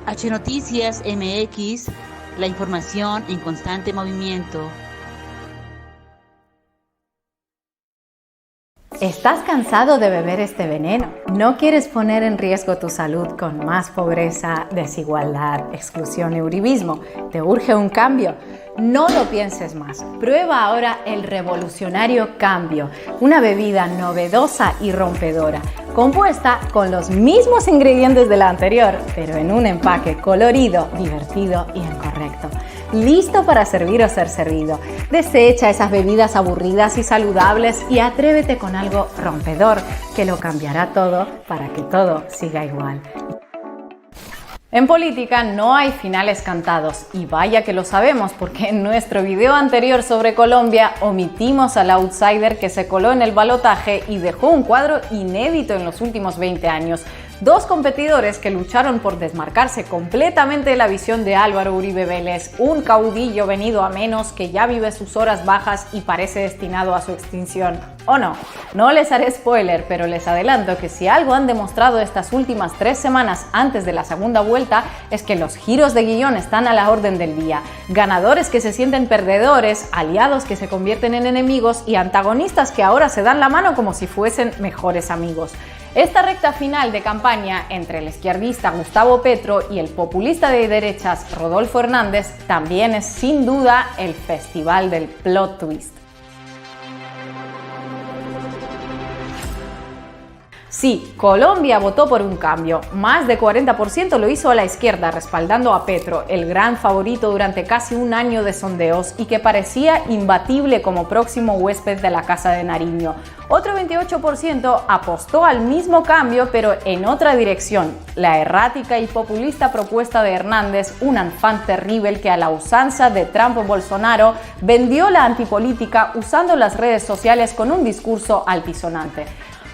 H Noticias MX, la información en constante movimiento. ¿Estás cansado de beber este veneno? ¿No quieres poner en riesgo tu salud con más pobreza, desigualdad, exclusión y uribismo? ¿Te urge un cambio? No lo pienses más. Prueba ahora el revolucionario Cambio, una bebida novedosa y rompedora, compuesta con los mismos ingredientes de la anterior, pero en un empaque colorido, divertido y correcto. Listo para servir o ser servido. Desecha esas bebidas aburridas y saludables y atrévete con algo rompedor que lo cambiará todo para que todo siga igual. En política no hay finales cantados y vaya que lo sabemos porque en nuestro video anterior sobre Colombia omitimos al outsider que se coló en el balotaje y dejó un cuadro inédito en los últimos 20 años. Dos competidores que lucharon por desmarcarse completamente de la visión de Álvaro Uribe Vélez, un caudillo venido a menos que ya vive sus horas bajas y parece destinado a su extinción. ¿O no? No les haré spoiler, pero les adelanto que si algo han demostrado estas últimas 3 semanas antes de la segunda vuelta es que los giros de guión están a la orden del día. Ganadores que se sienten perdedores, aliados que se convierten en enemigos y antagonistas que ahora se dan la mano como si fuesen mejores amigos. Esta recta final de campaña entre el izquierdista Gustavo Petro y el populista de derechas Rodolfo Hernández también es sin duda el festival del plot twist. Sí, Colombia votó por un cambio. Más de 40% lo hizo a la izquierda, respaldando a Petro, el gran favorito durante casi un año de sondeos y que parecía imbatible como próximo huésped de la Casa de Nariño. Otro 28% apostó al mismo cambio, pero en otra dirección. La errática y populista propuesta de Hernández, un enfant terrible que a la usanza de Trump o Bolsonaro vendió la antipolítica usando las redes sociales con un discurso altisonante.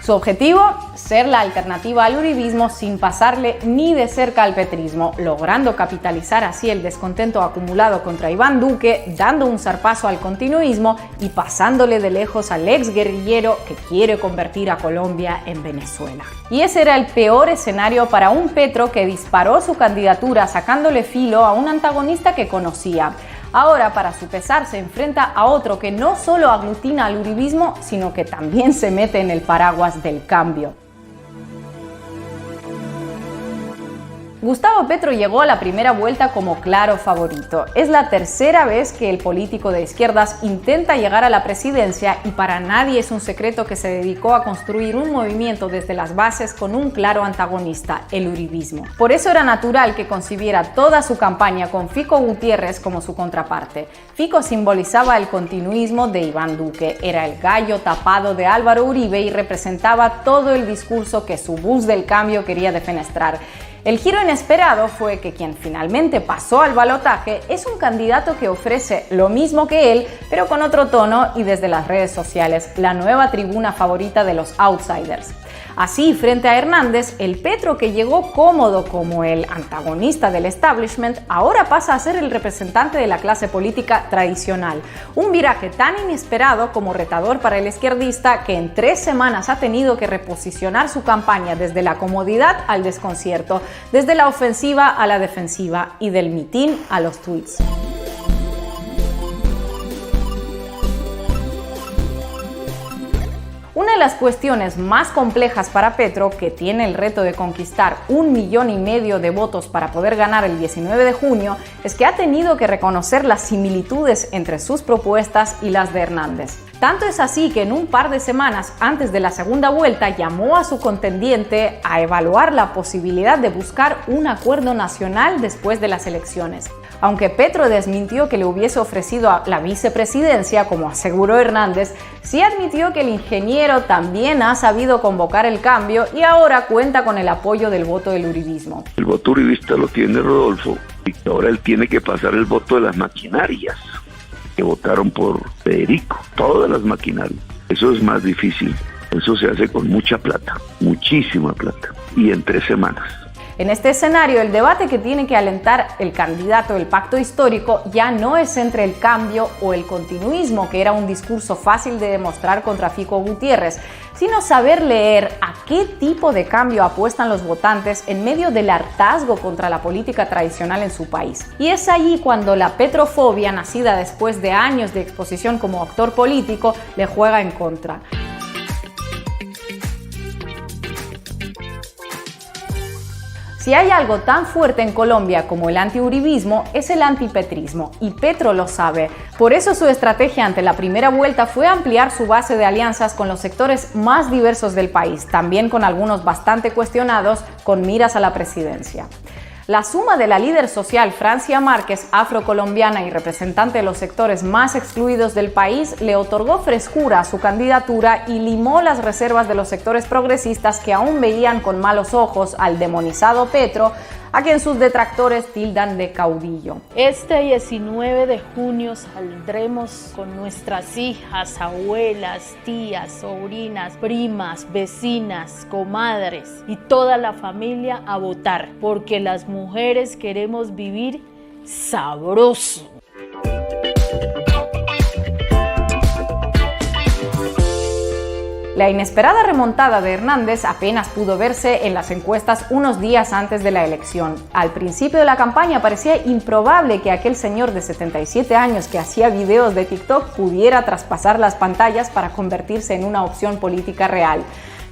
Su objetivo, ser la alternativa al uribismo sin pasarle ni de cerca al petrismo, logrando capitalizar así el descontento acumulado contra Iván Duque, dando un zarpazo al continuismo y pasándole de lejos al ex guerrillero que quiere convertir a Colombia en Venezuela. Y ese era el peor escenario para un Petro que disparó su candidatura sacándole filo a un antagonista que conocía. Ahora, para su pesar, se enfrenta a otro que no solo aglutina al uribismo, sino que también se mete en el paraguas del cambio. Gustavo Petro llegó a la primera vuelta como claro favorito. Es la tercera vez que el político de izquierdas intenta llegar a la presidencia y para nadie es un secreto que se dedicó a construir un movimiento desde las bases con un claro antagonista, el uribismo. Por eso era natural que concibiera toda su campaña con Fico Gutiérrez como su contraparte. Fico simbolizaba el continuismo de Iván Duque, era el gallo tapado de Álvaro Uribe y representaba todo el discurso que su bus del cambio quería defenestrar. El giro inesperado fue que quien finalmente pasó al balotaje es un candidato que ofrece lo mismo que él, pero con otro tono y desde las redes sociales, la nueva tribuna favorita de los outsiders. Así, frente a Hernández, el Petro que llegó cómodo como el antagonista del establishment, ahora pasa a ser el representante de la clase política tradicional. Un viraje tan inesperado como retador para el izquierdista que en 3 semanas ha tenido que reposicionar su campaña desde la comodidad al desconcierto, desde la ofensiva a la defensiva y del mitin a los tweets. Una de las cuestiones más complejas para Petro, que tiene el reto de conquistar 1,5 millones de votos para poder ganar el 19 de junio, es que ha tenido que reconocer las similitudes entre sus propuestas y las de Hernández. Tanto es así que en un par de semanas antes de la segunda vuelta llamó a su contendiente a evaluar la posibilidad de buscar un acuerdo nacional después de las elecciones. Aunque Petro desmintió que le hubiese ofrecido la vicepresidencia, como aseguró Hernández, sí admitió que el ingeniero también ha sabido convocar el cambio y ahora cuenta con el apoyo del voto del uribismo. El voto uribista lo tiene Rodolfo y ahora él tiene que pasar el voto de las maquinarias que votaron por Federico, todas las maquinarias. Eso es más difícil, eso se hace con mucha plata, muchísima plata, y en 3 semanas. En este escenario, el debate que tiene que alentar el candidato del pacto histórico ya no es entre el cambio o el continuismo, que era un discurso fácil de demostrar contra Fico Gutiérrez, sino saber leer a qué tipo de cambio apuestan los votantes en medio del hartazgo contra la política tradicional en su país. Y es allí cuando la petrofobia, nacida después de años de exposición como actor político, le juega en contra. Si hay algo tan fuerte en Colombia como el antiuribismo, es el antipetrismo, y Petro lo sabe. Por eso su estrategia ante la primera vuelta fue ampliar su base de alianzas con los sectores más diversos del país, también con algunos bastante cuestionados, con miras a la presidencia. La suma de la líder social Francia Márquez, afrocolombiana y representante de los sectores más excluidos del país, le otorgó frescura a su candidatura y limó las reservas de los sectores progresistas que aún veían con malos ojos al demonizado Petro, a quien sus detractores tildan de caudillo. Este 19 de junio saldremos con nuestras hijas, abuelas, tías, sobrinas, primas, vecinas, comadres y toda la familia a votar, porque las mujeres queremos vivir sabroso. La inesperada remontada de Hernández apenas pudo verse en las encuestas unos días antes de la elección. Al principio de la campaña parecía improbable que aquel señor de 77 años que hacía videos de TikTok pudiera traspasar las pantallas para convertirse en una opción política real.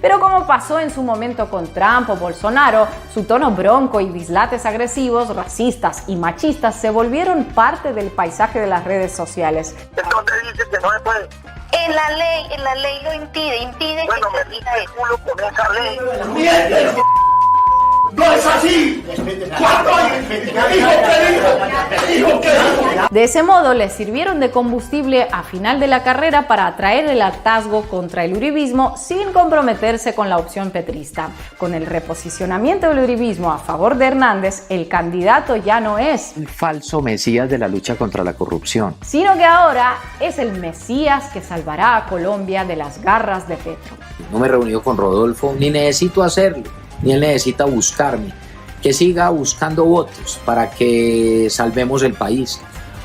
Pero como pasó en su momento con Trump o Bolsonaro, su tono bronco y dislates agresivos, racistas y machistas se volvieron parte del paisaje de las redes sociales. ¿Dónde dice que no se puede? En la ley lo impide Bueno, que se me diga el eso. culo con esa ley. ¡Mientes! ¡No es así! ¿Cuándo dijo que dijo? De ese modo, les sirvieron de combustible a final de la carrera para atraer el hartazgo contra el uribismo sin comprometerse con la opción petrista. Con el reposicionamiento del uribismo a favor de Hernández, el candidato ya no es el falso mesías de la lucha contra la corrupción, sino que ahora es el mesías que salvará a Colombia de las garras de Petro. no me he reunido con Rodolfo, ni necesito hacerlo, ni él necesita buscarme, que siga buscando votos para que salvemos el país.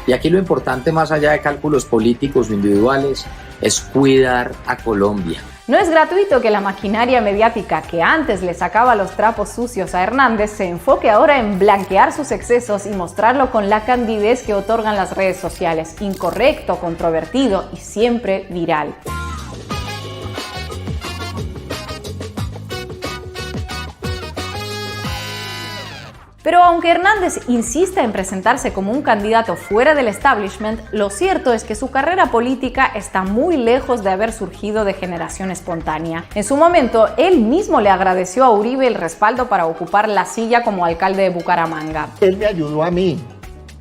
Y aquí lo importante, más allá de cálculos políticos o individuales, es cuidar a Colombia. No es gratuito que la maquinaria mediática que antes le sacaba los trapos sucios a Hernández se enfoque ahora en blanquear sus excesos y mostrarlo con la candidez que otorgan las redes sociales, incorrecto, controvertido y siempre viral. Pero aunque Hernández insiste en presentarse como un candidato fuera del establishment, lo cierto es que su carrera política está muy lejos de haber surgido de generación espontánea. En su momento, él mismo le agradeció a Uribe el respaldo para ocupar la silla como alcalde de Bucaramanga. Él me ayudó a mí,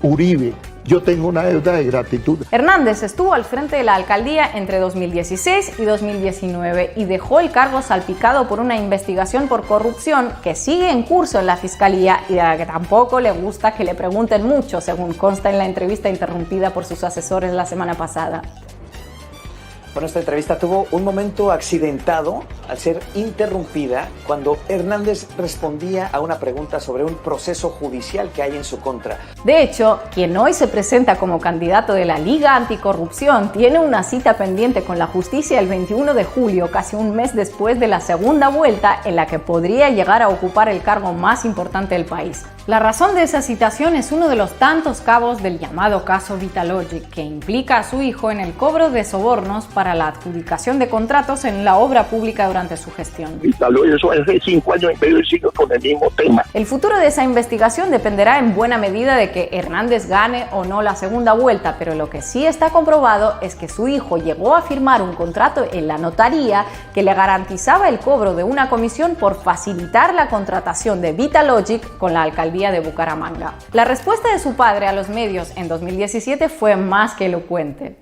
Uribe. Yo tengo una deuda de gratitud. Hernández estuvo al frente de la alcaldía entre 2016 y 2019 y dejó el cargo salpicado por una investigación por corrupción que sigue en curso en la fiscalía y de la que tampoco le gusta que le pregunten mucho, según consta en la entrevista interrumpida por sus asesores la semana pasada. Bueno, esta entrevista tuvo un momento accidentado al ser interrumpida cuando Hernández respondía a una pregunta sobre un proceso judicial que hay en su contra. De hecho, quien hoy se presenta como candidato de la Liga Anticorrupción tiene una cita pendiente con la justicia el 21 de julio, casi un mes después de la segunda vuelta en la que podría llegar a ocupar el cargo más importante del país. La razón de esa citación es uno de los tantos cabos del llamado caso Vitalogic, que implica a su hijo en el cobro de sobornos para la adjudicación de contratos en la obra pública durante su gestión. Vitalogic, eso hace 5 años y medio y sigo con el mismo tema. El futuro de esa investigación dependerá en buena medida de que Hernández gane o no la segunda vuelta, pero lo que sí está comprobado es que su hijo llegó a firmar un contrato en la notaría que le garantizaba el cobro de una comisión por facilitar la contratación de Vitalogic con la alcaldía de Bucaramanga. La respuesta de su padre a los medios en 2017 fue más que elocuente.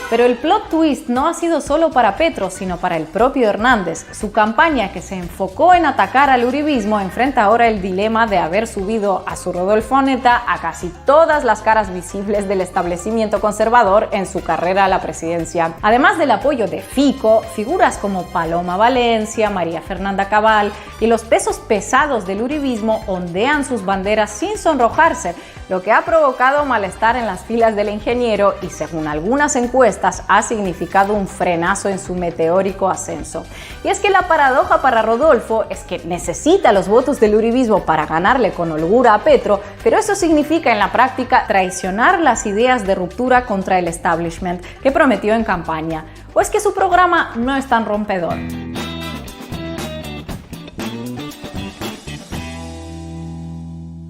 Pero el plot twist no ha sido solo para Petro, sino para el propio Hernández. Su campaña, que se enfocó en atacar al uribismo, enfrenta ahora el dilema de haber subido a su Rodolfo Neta a casi todas las caras visibles del establecimiento conservador en su carrera a la presidencia. Además del apoyo de Fico, figuras como Paloma Valencia, María Fernanda Cabal y los pesos pesados del uribismo ondean sus banderas sin sonrojarse, lo que ha provocado malestar en las filas del ingeniero y, según algunas encuestas, ha significado un frenazo en su meteórico ascenso. Y es que la paradoja para Rodolfo es que necesita los votos del uribismo para ganarle con holgura a Petro, pero eso significa en la práctica traicionar las ideas de ruptura contra el establishment que prometió en campaña. ¿O es que su programa no es tan rompedor?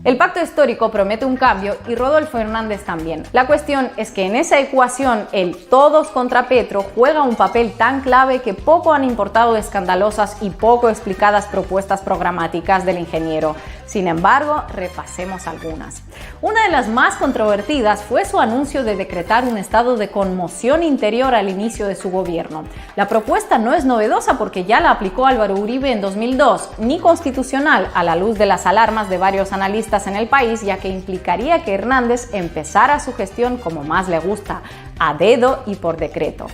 El pacto histórico promete un cambio y Rodolfo Hernández también. La cuestión es que en esa ecuación el todos contra Petro juega un papel tan clave que poco han importado escandalosas y poco explicadas propuestas programáticas del ingeniero. Sin embargo, repasemos algunas. Una de las más controvertidas fue su anuncio de decretar un estado de conmoción interior al inicio de su gobierno. La propuesta no es novedosa porque ya la aplicó Álvaro Uribe en 2002, ni constitucional a la luz de las alarmas de varios analistas en el país, ya que implicaría que Hernández empezara su gestión como más le gusta, a dedo y por decreto.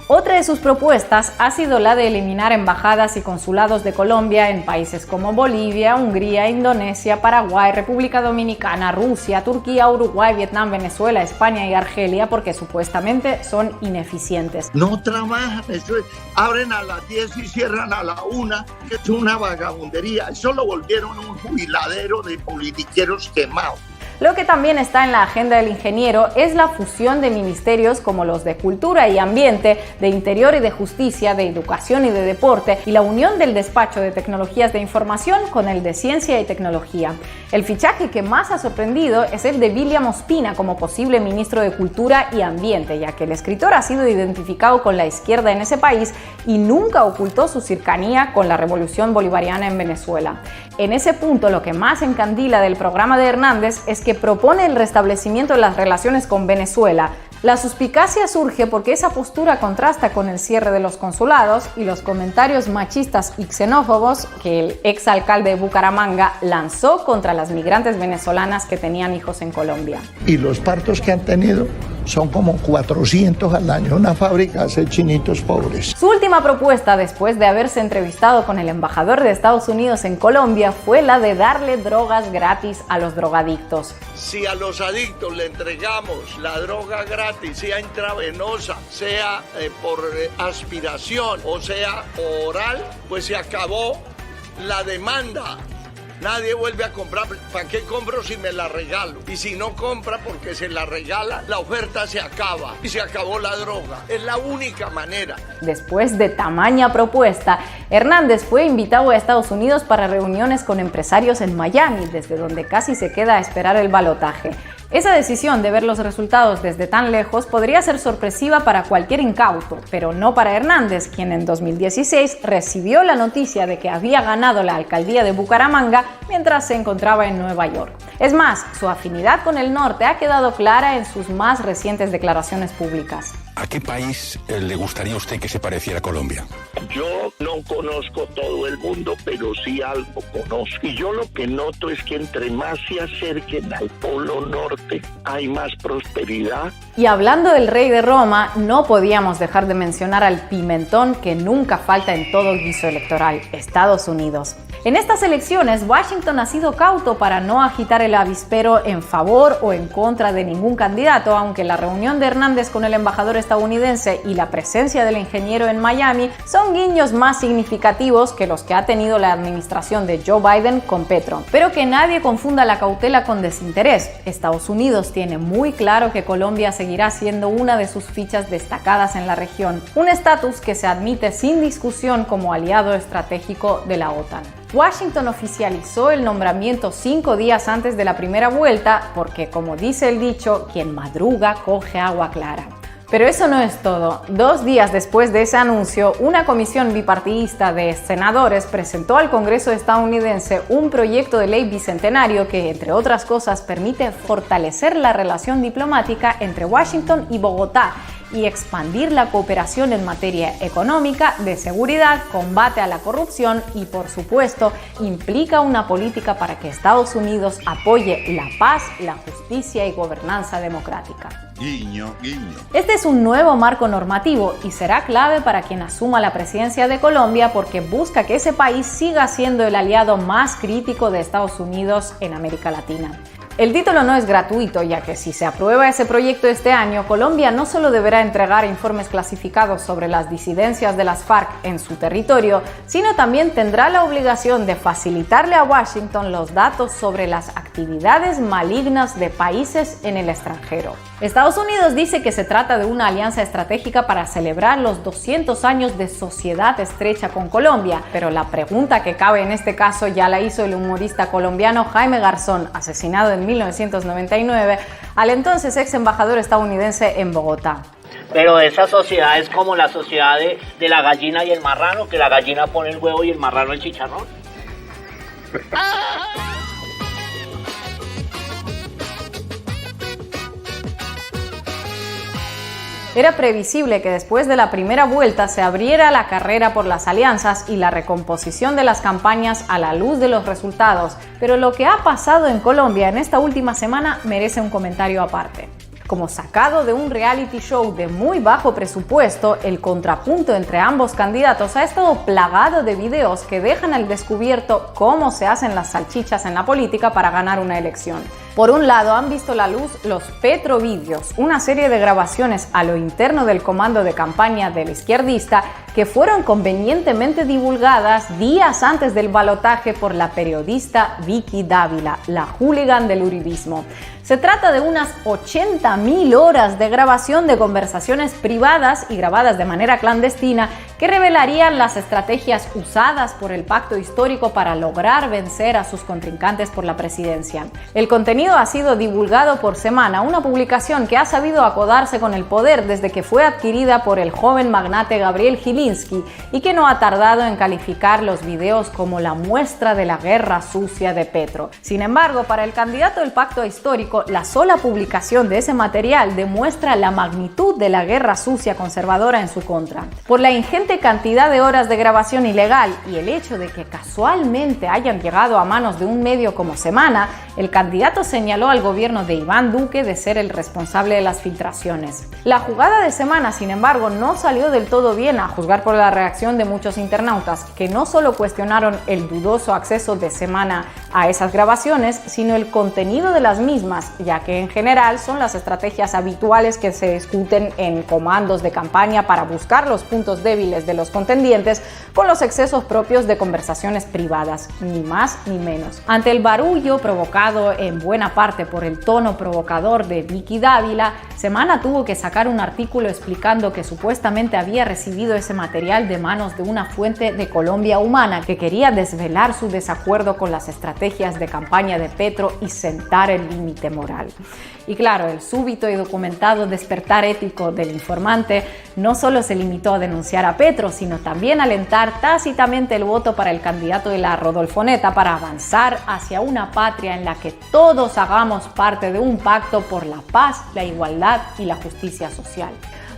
Otra de sus propuestas ha sido la de eliminar embajadas y consulados de Colombia en países como Bolivia, Hungría, Indonesia, Paraguay, República Dominicana, Rusia, Turquía, Uruguay, Vietnam, Venezuela, España y Argelia, porque supuestamente son ineficientes. No trabajan, eso es, abren a las 10 y cierran a la 1, que es una vagabundería. Eso lo volvieron un jubiladero de politiqueros quemados. Lo que también está en la agenda del ingeniero es la fusión de ministerios como los de Cultura y Ambiente, de Interior y de Justicia, de Educación y de Deporte, y la unión del despacho de Tecnologías de Información con el de Ciencia y Tecnología. El fichaje que más ha sorprendido es el de William Ospina como posible ministro de Cultura y Ambiente, ya que el escritor ha sido identificado con la izquierda en ese país y nunca ocultó su cercanía con la revolución bolivariana en Venezuela. En ese punto, lo que más encandila del programa de Hernández es que propone el restablecimiento de las relaciones con Venezuela. La suspicacia surge porque esa postura contrasta con el cierre de los consulados y los comentarios machistas y xenófobos que el exalcalde de Bucaramanga lanzó contra las migrantes venezolanas que tenían hijos en Colombia. Y los partos que han tenido son como 400 al año. Una fábrica hace chinitos pobres. Su última propuesta, después de haberse entrevistado con el embajador de Estados Unidos en Colombia, fue la de darle drogas gratis a los drogadictos. Si a los adictos le entregamos la droga gratis, sea intravenosa, sea por aspiración o sea oral, pues se acabó la demanda. Nadie vuelve a comprar. ¿Para qué compro si me la regalo? Y si no compra porque se la regala, la oferta se acaba y se acabó la droga. Es la única manera. Después de tamaña propuesta, Hernández fue invitado a Estados Unidos para reuniones con empresarios en Miami, desde donde casi se queda a esperar el balotaje. Esa decisión de ver los resultados desde tan lejos podría ser sorpresiva para cualquier incauto, pero no para Hernández, quien en 2016 recibió la noticia de que había ganado la alcaldía de Bucaramanga mientras se encontraba en Nueva York. Es más, su afinidad con el norte ha quedado clara en sus más recientes declaraciones públicas. ¿A qué país le gustaría a usted que se pareciera a Colombia? Yo no conozco todo el mundo, pero sí algo conozco. Y yo lo que noto es que entre más se acerquen al Polo Norte, hay más prosperidad. Y hablando del rey de Roma, no podíamos dejar de mencionar al pimentón que nunca falta en todo guiso electoral, Estados Unidos. En estas elecciones, Washington ha sido cauto para no agitar el avispero en favor o en contra de ningún candidato, aunque la reunión de Hernández con el embajador estadounidense y la presencia del ingeniero en Miami son guiños más significativos que los que ha tenido la administración de Joe Biden con Petro. Pero que nadie confunda la cautela con desinterés. Estados Unidos tiene muy claro que Colombia seguirá siendo una de sus fichas destacadas en la región, un estatus que se admite sin discusión como aliado estratégico de la OTAN. Washington oficializó el nombramiento 5 días antes de la primera vuelta porque, como dice el dicho, quien madruga coge agua clara. Pero eso no es todo. 2 días después de ese anuncio, una comisión bipartidista de senadores presentó al Congreso estadounidense un proyecto de ley bicentenario que, entre otras cosas, permite fortalecer la relación diplomática entre Washington y Bogotá y expandir la cooperación en materia económica, de seguridad, combate a la corrupción y, por supuesto, implica una política para que Estados Unidos apoye la paz, la justicia y gobernanza democrática. Guiño, guiño. Este es un nuevo marco normativo y será clave para quien asuma la presidencia de Colombia porque busca que ese país siga siendo el aliado más crítico de Estados Unidos en América Latina. El título no es gratuito, ya que si se aprueba ese proyecto este año, Colombia no solo deberá entregar informes clasificados sobre las disidencias de las FARC en su territorio, sino también tendrá la obligación de facilitarle a Washington los datos sobre las actividades malignas de países en el extranjero. Estados Unidos dice que se trata de una alianza estratégica para celebrar los 200 años de sociedad estrecha con Colombia, pero la pregunta que cabe en este caso ya la hizo el humorista colombiano Jaime Garzón, asesinado en 1999, al entonces ex embajador estadounidense en Bogotá. Pero esa sociedad es como la sociedad de la gallina y el marrano, que la gallina pone el huevo y el marrano el chicharrón. Era previsible que después de la primera vuelta se abriera la carrera por las alianzas y la recomposición de las campañas a la luz de los resultados, pero lo que ha pasado en Colombia en esta última semana merece un comentario aparte. Como sacado de un reality show de muy bajo presupuesto, el contrapunto entre ambos candidatos ha estado plagado de videos que dejan al descubierto cómo se hacen las salchichas en la política para ganar una elección. Por un lado, han visto la luz los Petrovídeos, una serie de grabaciones a lo interno del comando de campaña del izquierdista que fueron convenientemente divulgadas días antes del balotaje por la periodista Vicky Dávila, la hooligan del uribismo. Se trata de unas 80.000 horas de grabación de conversaciones privadas y grabadas de manera clandestina que revelarían las estrategias usadas por el pacto histórico para lograr vencer a sus contrincantes por la presidencia. El contenido ha sido divulgado por Semana, una publicación que ha sabido acodarse con el poder desde que fue adquirida por el joven magnate Gabriel Gilinski y que no ha tardado en calificar los videos como la muestra de la guerra sucia de Petro. Sin embargo, para el candidato del pacto histórico, la sola publicación de ese material demuestra la magnitud de la guerra sucia conservadora en su contra. Por la ingente cantidad de horas de grabación ilegal y el hecho de que casualmente hayan llegado a manos de un medio como Semana, el candidato señaló al gobierno de Iván Duque de ser el responsable de las filtraciones. La jugada de Semana, sin embargo, no salió del todo bien, a juzgar por la reacción de muchos internautas, que no solo cuestionaron el dudoso acceso de Semana a esas grabaciones, sino el contenido de las mismas, ya que en general son las estrategias habituales que se discuten en comandos de campaña para buscar los puntos débiles de los contendientes con los excesos propios de conversaciones privadas, ni más ni menos. Ante el barullo provocado en buena parte por el tono provocador de Vicky Dávila, Semana tuvo que sacar un artículo explicando que supuestamente había recibido ese material de manos de una fuente de Colombia Humana que quería desvelar su desacuerdo con las estrategias de campaña de Petro y sentar el límite moral. Y claro, el súbito y documentado despertar ético del informante no solo se limitó a denunciar a Petro, sino también a alentar tácitamente el voto para el candidato de la Rodolfoneta para avanzar hacia una patria en la que todos hagamos parte de un pacto por la paz, la igualdad y la justicia social.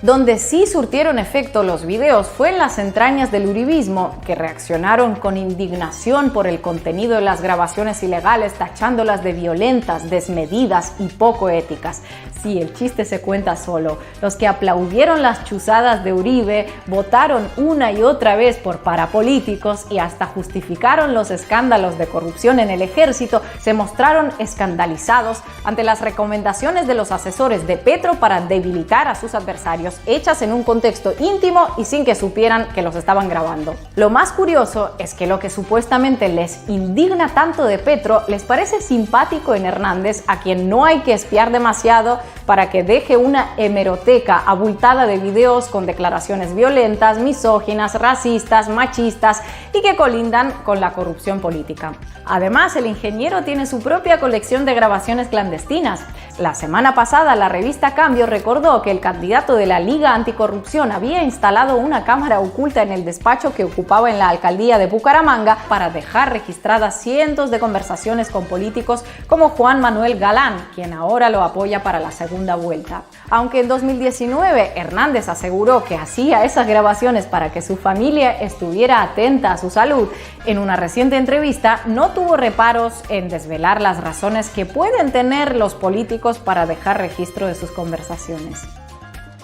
Donde sí surtieron efecto los videos fue en las entrañas del uribismo, que reaccionaron con indignación por el contenido de las grabaciones ilegales, tachándolas de violentas, desmedidas y poco éticas. Sí, el chiste se cuenta solo. Los que aplaudieron las chuzadas de Uribe votaron una y otra vez por parapolíticos y hasta justificaron los escándalos de corrupción en el ejército, se mostraron escandalizados ante las recomendaciones de los asesores de Petro para debilitar a sus adversarios, hechas en un contexto íntimo y sin que supieran que los estaban grabando. Lo más curioso es que lo que supuestamente les indigna tanto de Petro les parece simpático en Hernández, a quien no hay que espiar demasiado para que deje una hemeroteca abultada de videos con declaraciones violentas, misóginas, racistas, machistas y que colindan con la corrupción política. Además, el ingeniero tiene su propia colección de grabaciones clandestinas. La semana pasada, la revista Cambio recordó que el candidato de la Liga Anticorrupción había instalado una cámara oculta en el despacho que ocupaba en la alcaldía de Bucaramanga para dejar registradas cientos de conversaciones con políticos como Juan Manuel Galán, quien ahora lo apoya para la segunda vuelta. Aunque en 2019 Hernández aseguró que hacía esas grabaciones para que su familia estuviera atenta a su salud, en una reciente entrevista no tuvo reparos en desvelar las razones que pueden tener los políticos para dejar registro de sus conversaciones.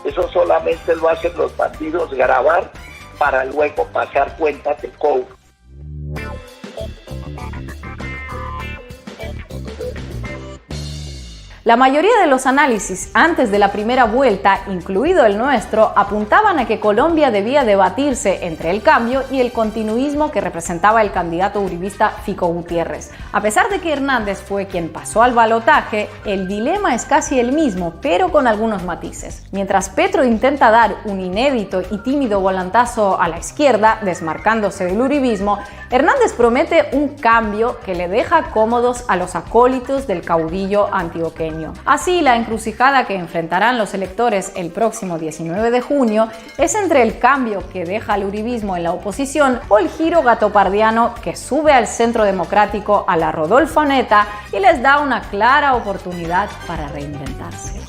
Eso solamente lo hacen los bandidos, grabar para luego pasar cuentas de cobro. La mayoría de los análisis antes de la primera vuelta, incluido el nuestro, apuntaban a que Colombia debía debatirse entre el cambio y el continuismo que representaba el candidato uribista Fico Gutiérrez. A pesar de que Hernández fue quien pasó al balotaje, el dilema es casi el mismo, pero con algunos matices. Mientras Petro intenta dar un inédito y tímido volantazo a la izquierda, desmarcándose del uribismo, Hernández promete un cambio que le deja cómodos a los acólitos del caudillo antioqueño. Así, la encrucijada que enfrentarán los electores el próximo 19 de junio es entre el cambio que deja al uribismo en la oposición o el giro gatopardiano que sube al Centro Democrático a la Rodolfoneta y les da una clara oportunidad para reinventarse.